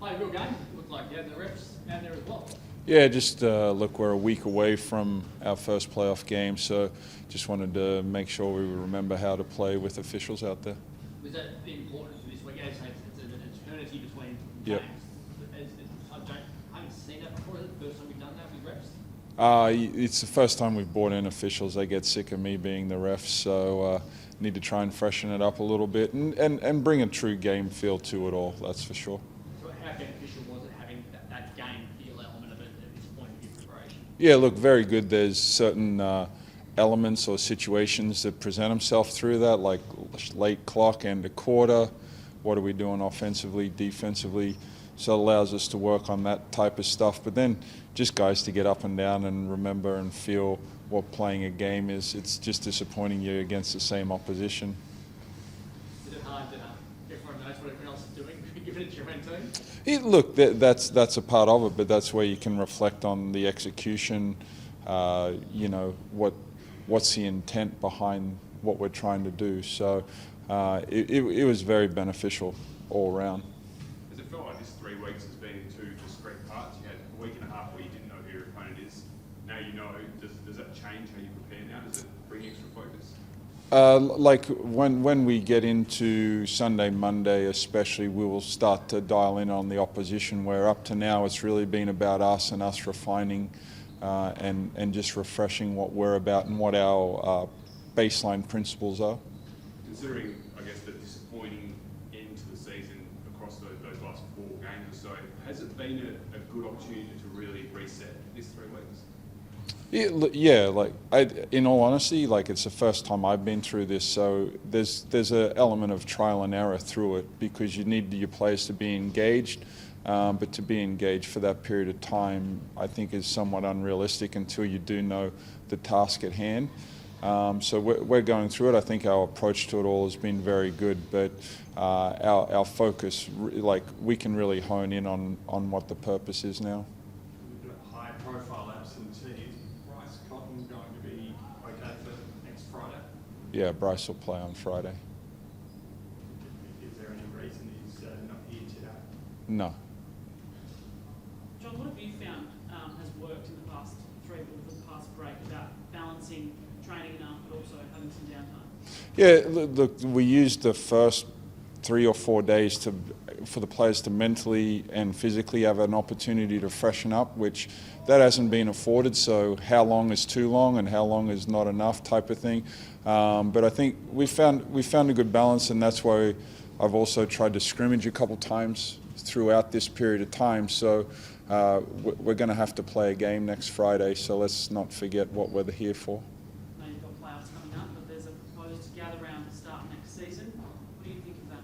Play a real game. Looked like you had the reps out there as well. Yeah, just look, we're a week away from our first playoff game, so just wanted to make sure we remember how to play with officials out there. Was that the importance of this week? As it's an eternity between Yep. games. I haven't seen that before. Is it the first time we've done that with reps? It's the first time we've brought in officials. They get sick of me being the ref, so need to try and freshen it up a little bit and bring a true game feel to it all, that's for sure. So how beneficial was it having that game feel element of it at this point in your preparation? Yeah, look, very good. There's certain elements or situations that present themselves through that, like late clock and a quarter. What are we doing offensively, defensively? So it allows us to work on that type of stuff. But then just guys to get up and down and remember and feel what playing a game is. It's just disappointing you against the same opposition. Is it hard that everyone knows what everyone else is doing, given it's your own team? Look, that's a part of it, but that's where you can reflect on the execution. What's the intent behind what we're trying to do. So it was very beneficial all around. Does it feel like this 3 weeks has been in 2 discrete parts? You had a week and a half where you didn't know who your opponent is. Now you know. Does that change how you prepare now? Does it bring extra focus? Like when we get into Sunday, Monday especially, we will start to dial in on the opposition, where up to now it's really been about us and us refining and just refreshing what we're about and what our baseline principles are. Considering, I guess, the disappointing end to the season across those last 4 games or so, has it been a good opportunity to really reset this 3 weeks? Yeah, in all honesty, it's the first time I've been through this, so there's an element of trial and error through it, because you need your players to be engaged, but to be engaged for that period of time, I think, is somewhat unrealistic until you do know the task at hand. So we're going through it. I think our approach to it all has been very good, but our focus, we can really hone in on what the purpose is now. High-profile absentee. Bryce Cotton going to be okay for next Friday? Yeah, Bryce will play on Friday. Is there any reason he's not here today? No. John, what have you found has worked in the past 3 weeks, the past break, about balancing training enough but also having some downtime? Yeah, look, we used the first 3 or 4 days for the players to mentally and physically have an opportunity to freshen up, which that hasn't been afforded. So how long is too long and how long is not enough type of thing. But I think we found a good balance, and that's why I've also tried to scrimmage a couple times throughout this period of time. So we're going to have to play a game next Friday, so let's not forget what we're here for. I know you've got playoffs coming up, but there's a proposed gather round to start next season. What do you think of that?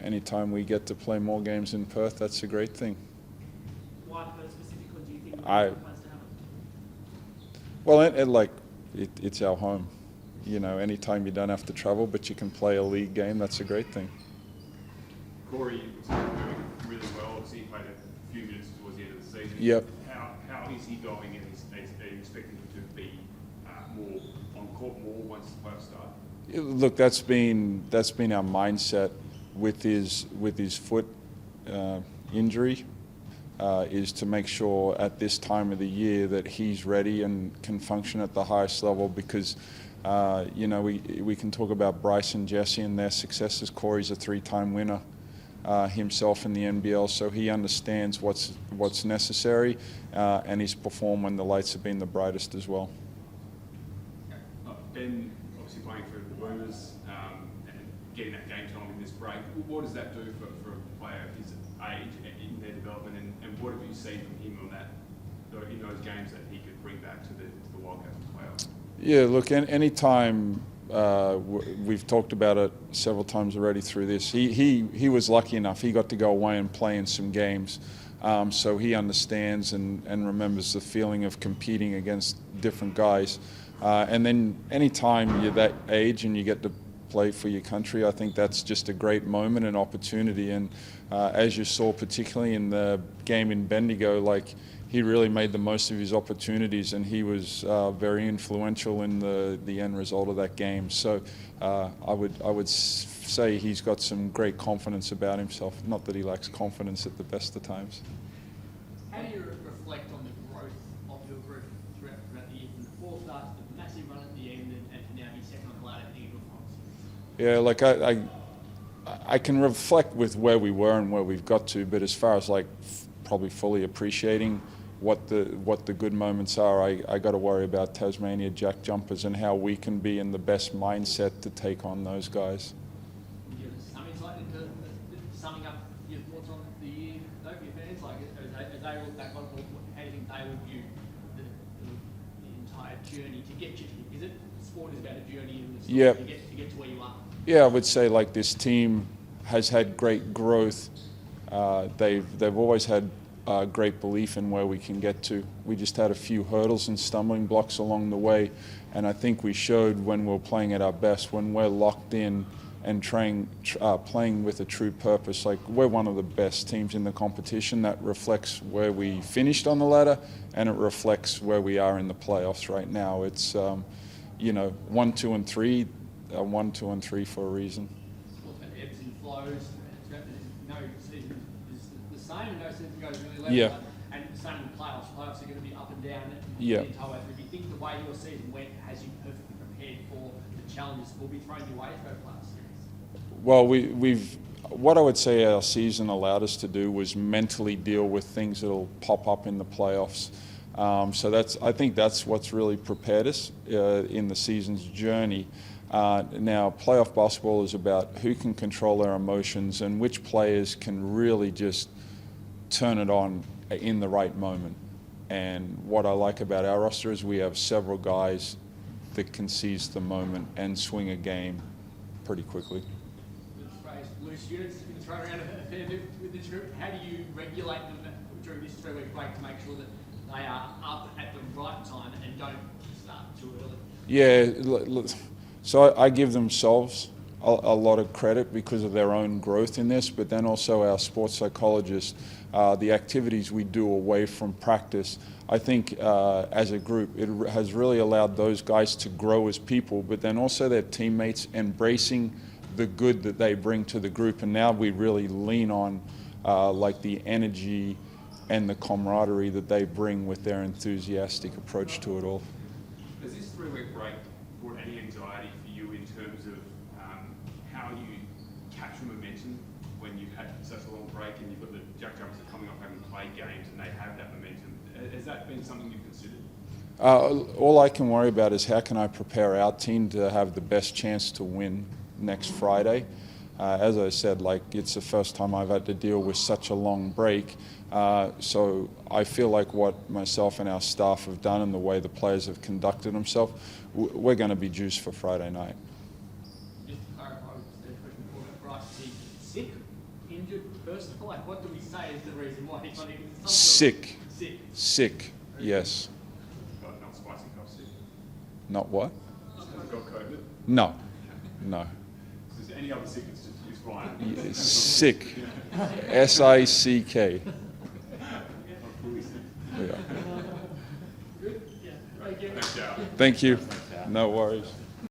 Anytime we get to play more games in Perth, that's a great thing. Why Perth specifically do you think I- the place to have it? Well, it's our home. Anytime you don't have to travel, but you can play a league game, that's a great thing. Corey was doing really well. Obviously, he played a few minutes towards the end of the season. Yep. How is he going, and are you expecting him to be more on court more once the playoffs start? Look, that's been our mindset with his foot injury, is to make sure at this time of the year that he's ready and can function at the highest level, because we can talk about Bryce and Jesse and their successes. Corey's a 3-time winner himself in the NBL, so he understands what's necessary, and he's performed when the lights have been the brightest as well. Ben, obviously playing for the Boomers and getting that game time in this break, what does that do for a player of his age in their development, and what have you seen from him on that in those games that he could bring back to the Wildcats and play off? Yeah, look, anytime we've talked about it several times already through this. He was lucky enough. He got to go away and play in some games, so he understands and remembers the feeling of competing against different guys. And then anytime you're that age and you get to play for your country, I think that's just a great moment and opportunity. And as you saw, particularly in the game in Bendigo, he really made the most of his opportunities, and he was very influential in the end result of that game. So I would say he's got some great confidence about himself. Not that he lacks confidence at the best of times. How do you reflect on the growth of your group throughout the year, from the fourth start to the massive run at the end, and to now be second on the ladder heading into a finals? Yeah, like I can reflect with where we were and where we've got to, but as far as like probably fully appreciating what the good moments are, I got to worry about Tasmania Jack Jumpers and how we can be in the best mindset to take on those guys. Can you give us some insight into summing up your thoughts on the year, though, for your fans? Like, as they look back on, how do you think they would view the entire journey to get you here? Because sport is about a journey and Yeah. to get to where you are. Yeah, I would say like this team has had great growth. They've always had great belief in where we can get to. We just had a few hurdles and stumbling blocks along the way, and I think we showed when we're playing at our best, when we're locked in and playing with a true purpose. Like, we're one of the best teams in the competition. That reflects where we finished on the ladder, and it reflects where we are in the playoffs right now. It's 1, 2, and 3. 1, 2, and 3 for a reason. Sport's got ebbs and flows. No season is the same, and no season goes really level. Yeah. And the same in the playoffs. Playoffs are going to be up and down Yeah. the entire way through. Do you think the way your season went has you perfectly prepared for the challenges that will be thrown your way to go to playoff series? Well, what I would say our season allowed us to do was mentally deal with things that'll pop up in the playoffs. So I think that's what's really prepared us in the season's journey. Now, playoff basketball is about who can control their emotions and which players can really just turn it on in the right moment. And what I like about our roster is we have several guys that can seize the moment and swing a game pretty quickly. This phrase, loose units, has been thrown around a fair bit with this group. How do you regulate them during this 3-week break to make sure that they are up at the right time and don't start too early? Yeah, so I give themselves a lot of credit because of their own growth in this, but then also our sports psychologists, the activities we do away from practice. I think as a group, it has really allowed those guys to grow as people, but then also their teammates embracing the good that they bring to the group. And now we really lean on like the energy and the camaraderie that they bring with their enthusiastic approach to it all. Has this 3-week break brought any anxiety for you in terms of how you capture momentum when you've had such a long break and you've got the Jack Jumpers coming off having played games and they have that momentum? Has that been something you've considered? All I can worry about is how can I prepare our team to have the best chance to win next Friday. As I said, like, it's the first time I've had to deal with such a long break. So I feel like what myself and our staff have done and the way the players have conducted themselves, we're going to be juiced for Friday night. Just to clarify, the question before that, Bryce, is he sick, injured, personal? Like, what do we say is the reason why he's not even Sick. Sick. Yes. Not spicy cough sick? Not what? Has got COVID? No. Is there any other sickness is fine? Sick. S-I-C-K. Yeah. Good? Yeah. Thank you. Thanks, Joe. Thank you. No worries.